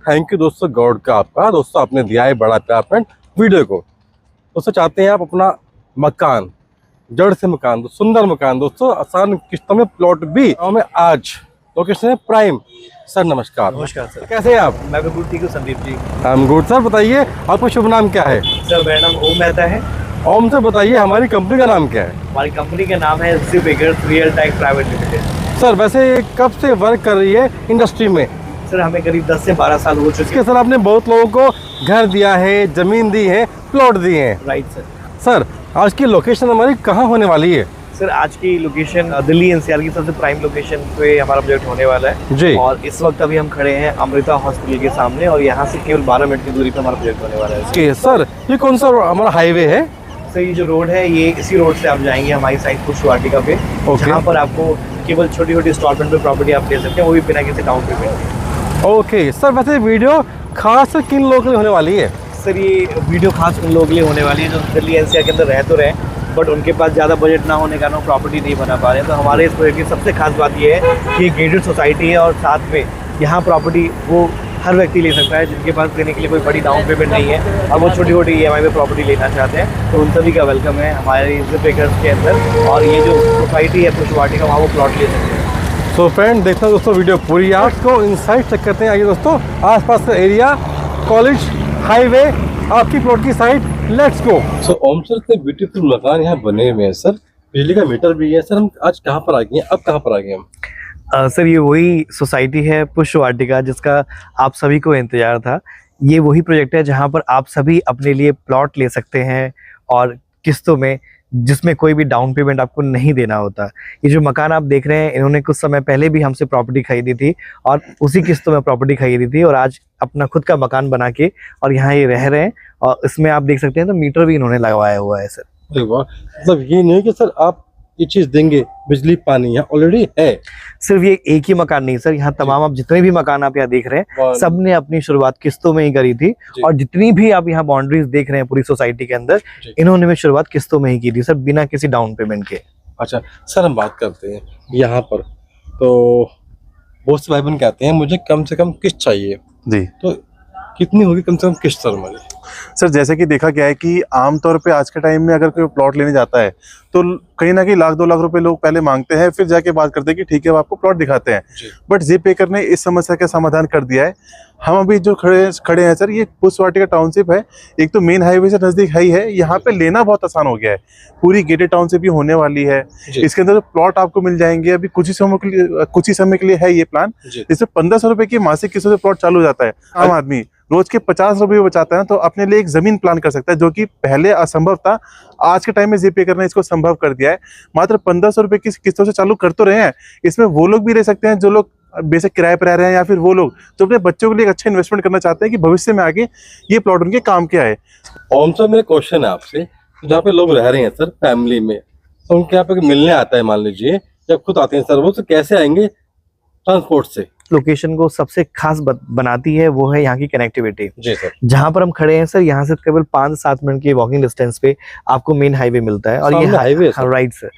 Thank you दोस्तों God का आपका। दोस्तों आपने दिया है बड़ा प्यार फ्रेंड वीडियो को। दोस्तों चाहते हैं आप अपना मकान, जड़ से मकान, तो सुंदर मकान दोस्तों आसान किस्तों में प्लॉट भी गाँव में आज लोकेशन है प्राइम। सर नमस्कार। नमस्कार सर, कैसे हैं आप? मैं बिल्कुल ठीक हूँ संदीप जी। हम गुड। सर बताइए आपका शुभ नाम क्या है? सर मेरा नाम ओम मेहता है। ओम सर बताइए हमारी कंपनी का नाम क्या है? हमारी कंपनी का नाम है Zip Acres Real Tech private limited. Sir वैसे कब से वर्क कर रही है इंडस्ट्री में? सर हमें करीब 10 से 12 साल हो चुके इसके सर आपने बहुत लोगों को घर दिया है, जमीन दी है, प्लॉट दिए हैं। हैं। Right sir. सर आज की लोकेशन हमारी कहाँ होने वाली है? सर आज की लोकेशन दिल्ली एनसीआर की सबसे प्राइम लोकेशन पे हमारा प्रोजेक्ट होने वाला है जी। और इस वक्त अभी हम खड़े हैं अमृता हॉस्पिटल के सामने और यहाँ से केवल 12 मिनट की दूरी पर हमारा प्रोजेक्ट होने वाला है। ओके सर, ये कौन सा हमारा हाईवे है? सर ये जो रोड है ये इसी रोड से आप जाएंगे हमारी साइड पुष्प वाटिका पे, जहाँ पर आपको केवल छोटी छोटी इंस्टॉलमेंट पे प्रॉपर्टी आप ले सकते हैं, वो भी बिना किसी डाउन पेमेंट। ओके सर, वैसे वीडियो खास किन लोगों के लिए होने वाली है? सर ये वीडियो खास उन लोगों के लिए होने वाली है जो दिल्ली एनसीआर के अंदर रह तो रहे बट उनके पास ज़्यादा बजट ना होने के कारण प्रॉपर्टी नहीं बना पा रहे हैं। तो हमारे इस प्रोजेक्ट की सबसे खास बात ये है कि ये गेटेड सोसाइटी है और साथ में यहाँ प्रॉपर्टी वो हर व्यक्ति ले सकता है जिनके पास देने के लिए कोई बड़ी डाउन पेमेंट नहीं है और वो छोटी छोटी EMI पे प्रॉपर्टी लेना चाहते हैं, तो उन सभी का वेलकम है हमारे ज़िप एकर्स के अंदर। और ये जो सोसाइटी है पुष्प वाटिका वहाँ वो प्लॉट ले सकते हैं। सो फ्रेंड देखते हैं दोस्तों वीडियो पूरी, आपको इनसाइट चेक करते हैं। आइए दोस्तों आसपास का एरिया, कॉलेज, हाईवे, आपकी प्लॉट की site, let's go. So Om sir इतने ब्यूटीफुल मकान यहाँ बने हुए हैं सर, बिजली का मीटर भी है सर। हम आज कहाँ पर आ गए हैं, अब कहाँ पर आ गए हम? सर ये वही सोसाइटी है पुष्प वाटिका जिसका आप सभी को इंतजार था। ये वही प्रोजेक्ट है जहाँ पर आप सभी अपने लिए प्लॉट ले सकते हैं और किस्तों में, जिसमें कोई भी डाउन पेमेंट आपको नहीं देना होता। ये जो मकान आप देख रहे हैं इन्होंने कुछ समय पहले भी हमसे प्रॉपर्टी खरीदी थी और उसी किस्तों में प्रॉपर्टी खरीदी थी और आज अपना खुद का मकान बना के और यहाँ ये रह रहे हैं। और इसमें आप देख सकते हैं तो मीटर भी इन्होंने लगवाया हुआ है सर। अरे वाह, मतलब ये नहीं कि सर आप ये चीज देंगे, बिजली पानी यहाँ ऑलरेडी है। सिर्फ ये एक ही मकान नहीं सर, यहाँ तमाम आप जितने भी मकान आप यहाँ देख रहे हैं सबने अपनी शुरुआत किस्तों में ही करी थी और जितनी भी आप यहाँ बाउंड्रीज देख रहे हैं पूरी सोसाइटी के अंदर इन्होंने भी शुरुआत किस्तों में ही की थी सर, बिना किसी डाउन पेमेंट के। अच्छा सर, हम बात करते हैं यहाँ पर, तो बहुत से भाई बहन कहते हैं मुझे कम से कम किस्त चाहिए जी, तो कितनी होगी कम से कम किस्त सर हमारी? सर जैसे कि देखा गया है कि आमतौर पे आज के टाइम में अगर कोई प्लॉट लेने जाता है तो कहीं ना कहीं 1-2 लाख रुपए लोग पहले मांगते हैं, फिर जाके बात करते हैं कि ठीक है वो आपको प्लॉट दिखाते हैं। बट ज़िप एकर ने इस समस्या का समाधान कर दिया है। हम अभी जो खड़े हैं सर, ये पुष्प वाटिका टाउनशिप है, एक तो मेन हाईवे से नजदीक है ही है, यहाँ पे लेना बहुत आसान हो गया है। पूरी गेटेड टाउनशिप भी होने वाली है, इसके अंदर प्लॉट आपको मिल जाएंगे। अभी कुछ ही समय के लिए है ये प्लान, जिससे 1500 रुपए की मासिक किस्तों से प्लॉट चालू हो जाता है। आम आदमी रोज के 50 रुपए बचाता है तो अपने लिए एक जमीन प्लान कर सकता है, जो कि पहले असंभव था। आज के टाइम में ज़िप एकर ने इसको संभव कर दिया है। मात्र 1500 रुपए की किस्तों से चालू कर तो रहे हैं, इसमें वो लोग भी रह सकते हैं जो लोग बेसिक किराए पर रह रहे हैं, या फिर वो लोग जो अपने बच्चों के लिए एक अच्छा इन्वेस्टमेंट करना चाहते हैं कि भविष्य में आगे ये प्लॉट उनके काम के आए। ओम सर मेरा क्वेश्चन है आपसे, जहाँ पे लोग रह रहे हैं सर फैमिली में, तो उनके यहाँ पे मिलने आता है मान लीजिए, जब खुद आते हैं सर वो, तो कैसे आएंगे ट्रांसपोर्ट से? लोकेशन को सबसे खास बनाती है वो है यहाँ की कनेक्टिविटी। जी सर। जहाँ पर हम खड़े हैं सर यहाँ से केवल 5-7 मिनट की वॉकिंग डिस्टेंस पे आपको मेन हाईवे मिलता है और ये हाईवे राइट सर।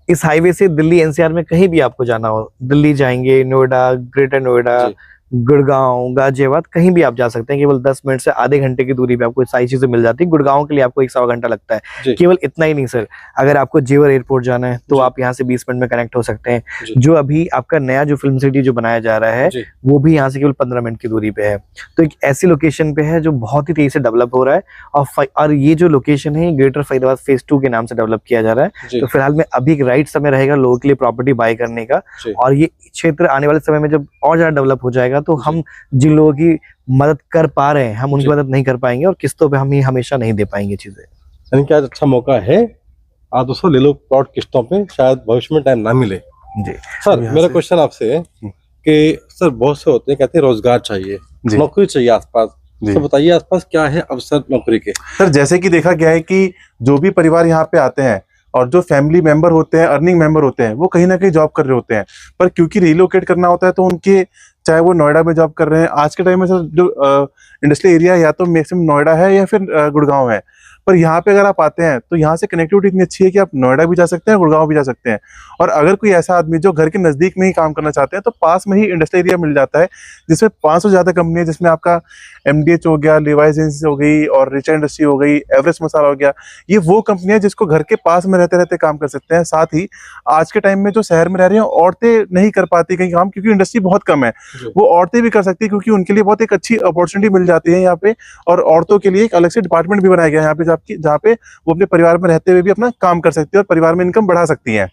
इस हाईवे से दिल्ली एनसीआर में कहीं भी आपको जाना हो, दिल्ली जाएंगे, नोएडा, ग्रेटर नोएडा, गुड़गांव, गाजियाबाद, कहीं भी आप जा सकते हैं। केवल 10 मिनट से आधे घंटे की दूरी पे आपको सारी चीजें मिल जाती है। गुड़गांव के लिए आपको 1-1.25 घंटा लगता है। केवल इतना ही नहीं सर, अगर आपको जेवर एयरपोर्ट जाना है तो आप यहाँ से 20 मिनट में कनेक्ट हो सकते हैं। जो अभी आपका नया जो फिल्म सिटी जो बनाया जा रहा है वो भी यहाँ से केवल 15 मिनट की दूरी पे है। तो एक ऐसी लोकेशन पे है जो बहुत ही तेजी से डेवलप हो रहा है और ये जो लोकेशन है ग्रेटर फरीदाबाद फेज 2 के नाम से डेवलप किया जा रहा है। तो फिलहाल में अभी एक राइट समय रहेगा लोगों के लिए प्रॉपर्टी बाय करने का, और ये क्षेत्र आने वाले समय में जब और ज्यादा डेवलप हो जाएगा तो हम जिन लोगों की मदद कर पा रहे हैं हम उनकी मदद नहीं कर पाएंगे और किस्तों पे हम ही हमेशा नहीं दे पाएंगे चीजें। यानी कि आज अच्छा मौका है, आप दोस्तों ले लो प्लॉट किस्तों पे, शायद भविष्य में टाइम ना मिले। जी सर मेरा क्वेश्चन आपसे है कि सर बहुत से होते हैं कहते हैं रोजगार चाहिए, नौकरी चाहिए आसपास, तो बताइए आसपास क्या है अवसर नौकरी के? सर जैसे कि देखा गया है कि जो भी परिवार यहाँ पे आते हैं और जो फैमिली मेंबर होते हैं, अर्निंग मेंबर होते हैं, वो कहीं ना कहीं जॉब कर रहे होते हैं, पर क्योंकि रिलोकेट करना होता है तो उनके, चाहे वो नोएडा में जॉब कर रहे हैं, आज के टाइम में सर जो इंडस्ट्रियल एरिया या तो मैक्सिमम नोएडा है या फिर गुड़गांव है, पर यहाँ पे अगर आप आते हैं तो यहाँ से कनेक्टिविटी इतनी अच्छी है कि आप नोएडा भी जा सकते हैं, गुड़गांव भी जा सकते हैं। और अगर कोई ऐसा आदमी जो घर के नजदीक में ही काम करना चाहते हैं तो पास में ही इंडस्ट्रियल एरिया मिल जाता है, जिसमें 500 से ज्यादा कंपनी है, जिसमें आपका MDH हो गया, लिवाइस एजेंसी हो गई, और रिच इंडस्ट्री हो गई, एवरेस्ट मसाला हो गया। ये वो कंपनी है जिसको घर के पास में रहते रहते काम कर सकते हैं। साथ ही आज के टाइम में जो शहर में रह रही हैं औरतें नहीं कर पाती कहीं काम, क्योंकि इंडस्ट्री बहुत कम है, वो औरतें भी कर सकती है, क्योंकि उनके लिए बहुत एक अच्छी अपॉर्चुनिटी मिल जाती है यहाँ पे। और औरतों के लिए एक अलग से डिपार्टमेंट भी बनाया गया है यहाँ पे, जहाँ पे वो अपने परिवार में रहते हुए भी अपना काम कर सकती है और परिवार में इनकम बढ़ा सकती है।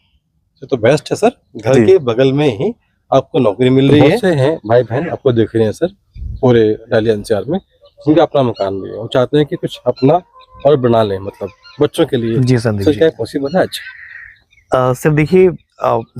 तो बेस्ट है सर, घर के बगल में ही आपको नौकरी मिल रही है। बहुत से हैं भाई बहन आपको देख रहे हैं सर पूरे दिल्ली NCR में, उनका अपना मकान भी है, वो चाहते हैं कि कुछ अपना और बना लें, मतलब बच्चों के लिए। जी संदीप सर जी, क्या पॉसिबल है? अच्छा सर देखिए,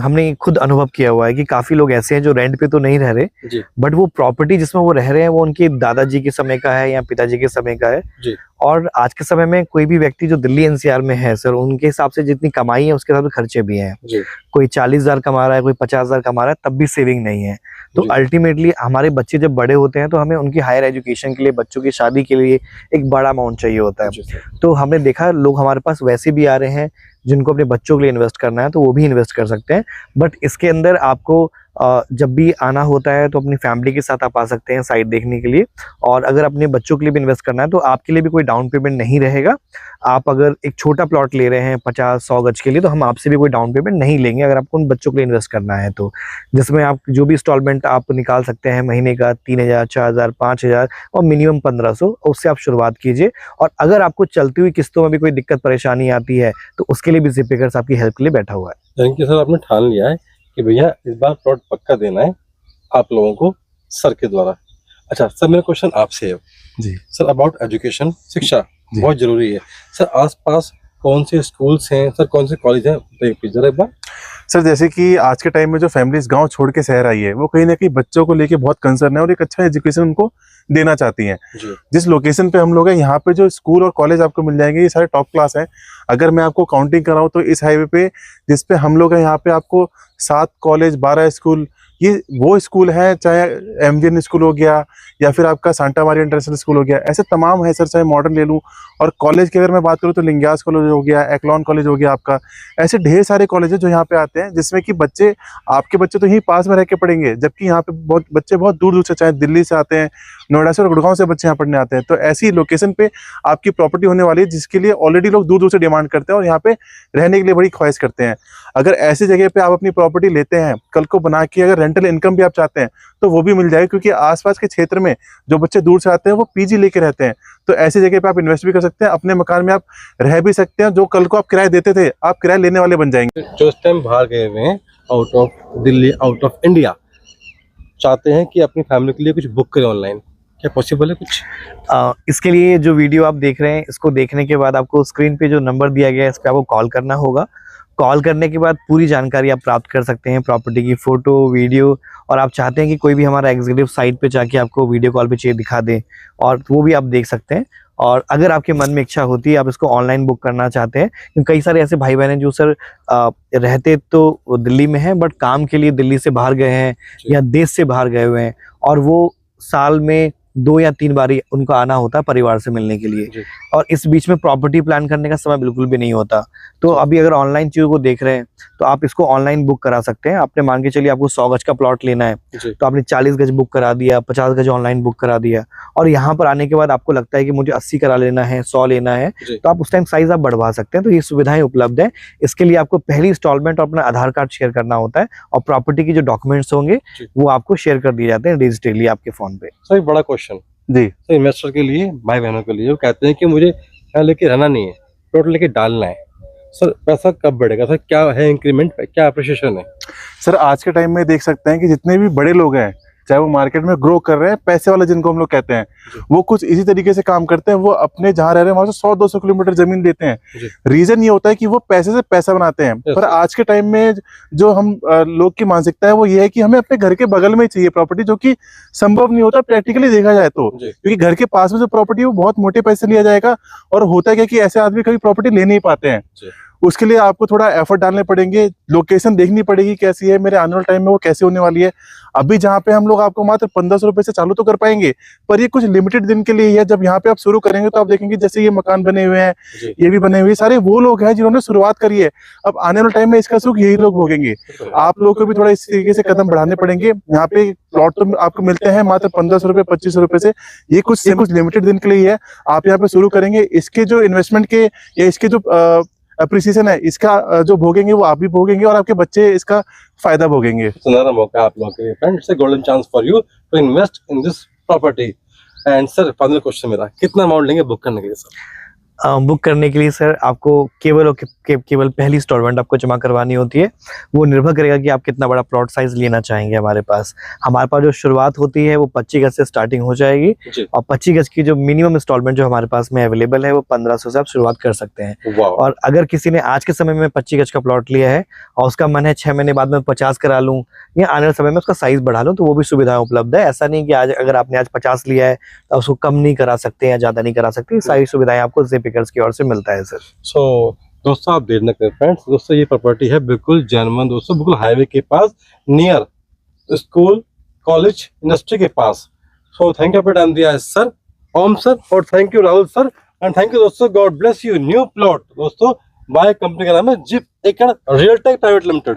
हमने खुद अनुभव किया हुआ है कि काफी लोग ऐसे हैं जो रेंट पे तो नहीं रह रहे, जी बट वो प्रॉपर्टी जिसमें वो रह रहे हैं वो उनके दादाजी के समय का है या पिताजी के समय का है। जी और आज के समय में कोई भी व्यक्ति जो दिल्ली NCR में है सर, उनके हिसाब से जितनी कमाई है उसके हिसाब से खर्चे भी हैं। जी कोई 40,000 कमा रहा है, कोई 50,000 कमा रहा है, तब भी सेविंग नहीं है। तो जी। अल्टीमेटली हमारे बच्चे जब बड़े होते हैं तो हमें उनकी हायर एजुकेशन के लिए, बच्चों की शादी के लिए एक बड़ा अमाउंट चाहिए होता है। जी सर। तो हमने देखा लोग हमारे पास वैसे भी आ रहे हैं जिनको अपने बच्चों के लिए इन्वेस्ट करना है, तो वो भी इन्वेस्ट कर सकते हैं। बट इसके अंदर आपको जब भी आना होता है तो अपनी फैमिली के साथ आप आ सकते हैं साइट देखने के लिए। और अगर अपने बच्चों के लिए भी इन्वेस्ट करना है तो आपके लिए भी कोई डाउन पेमेंट नहीं रहेगा। आप अगर एक छोटा प्लॉट ले रहे हैं 50-100 गज के लिए, तो हम आपसे भी कोई डाउन पेमेंट नहीं लेंगे अगर आपको उन बच्चों के लिए इन्वेस्ट करना है तो। जिसमें आप जो भी इंस्टॉलमेंट आप निकाल सकते हैं महीने का 3,000, 4,000, 5,000 और मिनिमम 1,500, उससे आप शुरुआत कीजिए। और अगर आपको चलती हुई किस्तों में भी कोई दिक्कत परेशानी आती है तो उसके लिए भी ज़िपमेकर्स आपकी हेल्प के लिए बैठा हुआ है। यानी कि सर आपने ठान लिया है कि भैया इस बार प्लॉट पक्का देना है आप लोगों को सर के द्वारा। अच्छा सर, मेरा क्वेश्चन आपसे है जी सर अबाउट एजुकेशन, शिक्षा जी। बहुत जरूरी है सर। आसपास कौन से स्कूल्स हैं सर, कौन से कॉलेज हैं, जरा एक बार। सर, जैसे कि आज के टाइम में जो फैमिलीज गांव छोड़ के शहर आई है, वो कहीं ना कहीं बच्चों को लेके बहुत कंसर्न है और एक अच्छा एजुकेशन उनको देना चाहती हैं। जी जिस लोकेशन पे हम लोग हैं, यहाँ पे जो स्कूल और कॉलेज आपको मिल जाएंगे, ये सारे टॉप क्लास हैं। अगर मैं आपको काउंटिंग कराऊँ तो इस हाईवे पे जिस पे हम लोग हैं, यहाँ पे आपको 7 कॉलेज, 12 स्कूल, ये वो स्कूल है, चाहे MGN स्कूल हो गया या फिर आपका सांता मारिया इंटरनेशनल स्कूल हो गया, ऐसे तमाम है सर। चाहे मॉडर्न ले लूँ, और कॉलेज की अगर मैं बात करूँ तो लिंग्यास कॉलेज हो गया, एक्लॉन कॉलेज हो गया आपका। ऐसे ढेर सारे कॉलेज है जो यहाँ पे आते हैं, जिसमें कि बच्चे, आपके बच्चे तो यहीं पास में रह के पढ़ेंगे, जबकि यहाँ पे बहुत बच्चे बहुत दूर दूर से, चाहे दिल्ली से आते हैं, नोएडा से और गुड़गांव से बच्चे यहाँ पढ़ने आते हैं। तो ऐसी लोकेशन पे आपकी प्रॉपर्टी होने वाली है जिसके लिए ऑलरेडी लोग दूर दूर से डिमांड करते हैं और यहाँ पे रहने के लिए बड़ी ख्वाहिश करते हैं। अगर ऐसी जगह पे आप अपनी प्रॉपर्टी लेते हैं, कल को बना के अगर रेंटल इनकम भी आप चाहते हैं तो वो भी मिल जाएगी, क्योंकि आसपास के क्षेत्र में जो बच्चे दूर से आते हैं वो PG लेके रहते हैं। तो ऐसी जगह पे आप इन्वेस्ट भी कर सकते हैं, अपने मकान में आप रह भी सकते हैं। जो कल को आप किराए देते थे, आप किराए लेने वाले बन जाएंगे। जो इस टाइम बाहर गए हुए हैं, out of Delhi, out of India, चाहते हैं कि अपनी फैमिली के लिए कुछ बुक करें ऑनलाइन, क्या पॉसिबल है कुछ? इसके लिए जो वीडियो आप देख रहे हैं, इसको देखने के बाद आपको स्क्रीन पे जो नंबर दिया गया है इस पे आपको कॉल करना होगा। कॉल करने के बाद पूरी जानकारी आप प्राप्त कर सकते हैं, प्रॉपर्टी की फोटो, वीडियो, और आप चाहते हैं कि कोई भी हमारा एग्जीक्यूटिव साइट पे जाके आपको वीडियो कॉल पे चीज़ दिखा दे और वो भी आप देख सकते हैं। और अगर आपके मन में इच्छा होती है, आप इसको ऑनलाइन बुक करना चाहते हैं, क्योंकि कई सारे ऐसे भाई बहन हैं जो सर रहते तो दिल्ली में हैं बट काम के लिए दिल्ली से बाहर गए हैं या देश से बाहर गए हुए हैं, और वो साल में 2 या 3 बार उनको आना होता है परिवार से मिलने के लिए, और इस बीच में प्रॉपर्टी प्लान करने का समय बिल्कुल भी नहीं होता। तो अभी अगर ऑनलाइन चीज़ों को देख रहे हैं तो आप इसको ऑनलाइन बुक करा सकते हैं। आपने मान के चलिए आपको 100 गज का प्लॉट लेना है तो आपने 40 गज बुक करा दिया, 50 गज ऑनलाइन बुक करा दिया, और यहाँ पर आने के बाद आपको लगता है कि मुझे 80 करा लेना है, 100 लेना है, तो आप उस टाइम साइज आप बढ़वा सकते हैं। तो ये सुविधाएं उपलब्ध है। इसके लिए आपको पहली इंस्टॉलमेंट और अपना आधार कार्ड शेयर करना होता है, और प्रॉपर्टी की जो डॉक्यूमेंट्स होंगे वो आपको शेयर कर दिए जाते हैं डिजिटली आपके फोन पे। सर एक बड़ा क्वेश्चन जी सर, इन्वेस्टर के लिए, भाई बहनों के लिए, वो कहते हैं कि मुझे यहाँ लेके रहना नहीं है, प्लॉट लेके डालना है। सर पैसा कब बढ़ेगा सर, क्या है इंक्रीमेंट, क्या अप्रिशिएशन है? सर, आज के टाइम में देख सकते हैं कि जितने भी बड़े लोग हैं, चाहे वो मार्केट में ग्रो कर रहे हैं, पैसे वाले जिनको हम लोग कहते हैं, वो कुछ इसी तरीके से काम करते हैं। वो अपने जहाँ रह रहे हैं वहां से 100-200 किलोमीटर जमीन लेते हैं। रीजन ये होता है कि वो पैसे से पैसा बनाते हैं। पर आज के टाइम में जो हम लोग की मानसिकता है वो ये है कि हमें अपने घर के बगल में चाहिए प्रॉपर्टी, जो कि संभव नहीं होता प्रैक्टिकली देखा जाए तो, क्योंकि घर के पास में जो प्रॉपर्टी है वो बहुत मोटे पैसे लिया जाएगा। और होता क्या कि ऐसे आदमी कभी प्रॉपर्टी ले नहीं पाते हैं। उसके लिए आपको थोड़ा एफर्ट डालने पड़ेंगे, लोकेशन देखनी पड़ेगी कैसी है, मेरे आने वाले टाइम में वो कैसे होने वाली है। अभी जहाँ पे हम लोग आपको मात्र 1500 रुपए से चालू तो कर पाएंगे, पर ये कुछ लिमिटेड दिन के लिए ही है। जब यहाँ पे आप शुरू करेंगे तो आप देखेंगे जैसे ये मकान बने हुए हैं, ये भी बने हुए हैं, सारे वो लोग हैं जिन्होंने शुरुआत करी है। अब आने वाले टाइम में इसका सुख यही लोग भोगेंगे। आप लोगों को भी थोड़ा इस तरीके से कदम बढ़ाने पड़ेंगे। यहाँ पे प्लॉट तो आपको मिलते हैं मात्र 1500 रुपए 2500 रुपए से, ये कुछ लिमिटेड दिन के लिए ही है। आप यहाँ पे शुरू करेंगे, इसके जो इन्वेस्टमेंट के या इसके जो अप्रिसिएशन है इसका जो भोगेंगे वो आप भी भोगेंगे और आपके बच्चे इसका फायदा भोगेंगे। सुनहरा मौका आप लोगों के लिए friends, it's a golden chance for you to invest in this property. And sir final question मेरा, कितना अमाउंट लेंगे बुक करने के लिए सर? बुक करने के लिए सर आपको केवल और केवल पहली इंस्टॉलमेंट आपको जमा करवानी होती है। वो निर्भर करेगा कि आप कितना बड़ा प्लॉट साइज लेना चाहेंगे। हमारे पास जो शुरुआत होती है वो 25 गज से स्टार्टिंग हो जाएगी और 25 गज की जो मिनिमम इंस्टॉलमेंट जो हमारे पास में अवेलेबल है वो 1500 से आप शुरुआत कर सकते हैं। और अगर किसी ने आज के समय में 25 गज का प्लॉट लिया है और उसका मन है 6 महीने बाद में 50 करा लूँ या आने वाले समय में उसका साइज बढ़ा लूँ, तो वो भी सुविधाएं उपलब्ध है। ऐसा नहीं कि आज अगर आपने आज 50 लिया है तो उसको कम नहीं करा सकते या ज्यादा नहीं करा सकते। सारी सुविधाएं आपको ज़े पिकर्स की ओर से मिलता है सर। सो दोस्तों आप देर न करें फ्रेंड्स, दोस्तों ये प्रॉपर्टी है बिल्कुल जेन्युइन दोस्तों, बिल्कुल हाईवे के पास, नियर स्कूल कॉलेज इंडस्ट्री के पास। So thank you for time दिया है सर, ओम सर, और thank you Rahul sir, and thank you दोस्तों, God bless you. New plot दोस्तों बाय कंपनी का नाम है जिप एकड़ रियल टेक प्राइवेट लिमिटेड।